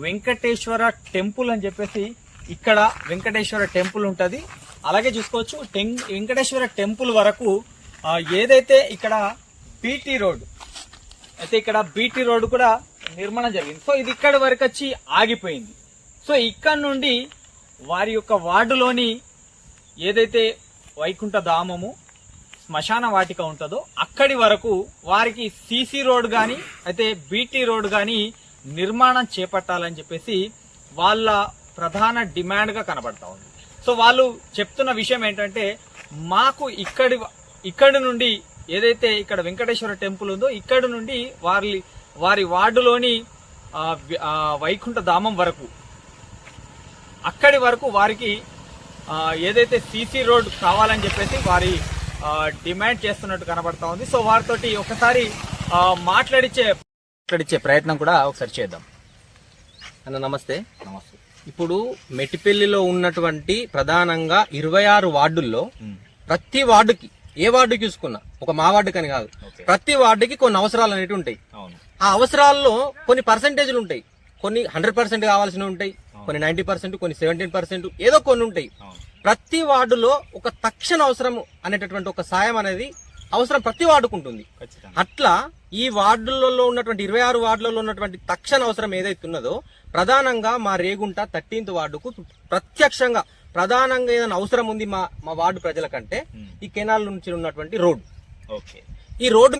Venkateswara temple అని చెప్పేసి ఇక్కడ వెంకటేశ్వర టెంపుల్ ఉంటుంది. అలాగే చూసుకోవచ్చు వెంకటేశ్వర టెంపుల్ వరకు ఏదైతే ఇక్కడ బీటీ రోడ్ అయితే ఇక్కడ బీటీ రోడ్ కూడా నిర్మాణం జరిగింది. సో ఇది ఇక్కడ వరకు వచ్చి ఆగిపోయింది. సో ఇక్కడ నుండి వారి యొక్క వార్డులోని ఏదైతే వైకుంఠ ధామము శ్మశాన వాటిక ఉంటుందో అక్కడి వరకు వారికి సీసీ రోడ్ కానీ అయితే బీటీ రోడ్ కానీ నిర్మాణం చేపట్టాలని చెప్పేసి వాళ్ళ ప్రధాన డిమాండ్గా కనబడతా ఉంది. సో వాళ్ళు చెప్తున్న విషయం ఏంటంటే మాకు ఇక్కడి నుండి ఏదైతే ఇక్కడ వెంకటేశ్వర టెంపుల్ ఉందో ఇక్కడి నుండి వారి వార్డులోని వైకుంఠ ధామం వరకు అక్కడి వరకు వారికి ఏదైతే సీసీ రోడ్ కావాలని చెప్పేసి వారి డిమాండ్ చేస్తున్నట్టు కనబడతా ఉంది. సో వారితోటి ఒకసారి మాట్లాడిచ్చే ప్రయత్నం కూడా ఒకసారి చేద్దాం. అన్న నమస్తే. ఇప్పుడు మెట్టిపల్లిలో ఉన్నటువంటి ప్రధానంగా 26 వార్డుల్లో ప్రతి వార్డుకి ఏ వార్డు చూసుకున్నా ఒక మా వార్డుకి అని కాదు, ప్రతి వార్డుకి కొన్ని అవసరాలు అనేవి ఉంటాయి. ఆ అవసరాల్లో కొన్ని పర్సెంటేజ్లు ఉంటాయి. కొన్ని 100% కావాల్సినవి ఉంటాయి, కొన్ని 90%, కొన్ని 17%, ఏదో కొన్ని ఉంటాయి. ప్రతి వార్డులో ఒక తక్షణ అవసరం అనేటటువంటి ఒక సాయం అనేది అవసరం ప్రతి వార్డుకు ఉంటుంది. అట్లా ఈ వార్డులలో ఉన్నటువంటి 26 వార్డులలో ఉన్నటువంటి తక్షణ అవసరం ఏదైతే ఉన్నదో ప్రధానంగా మా రేగుంట 13th వార్డుకు ప్రత్యక్షంగా ప్రధానంగా ఏదైనా అవసరం ఉంది మా వార్డు ప్రజల కంటే ఈ కెనాల్ నుంచి ఉన్నటువంటి రోడ్డు. ఈ రోడ్డు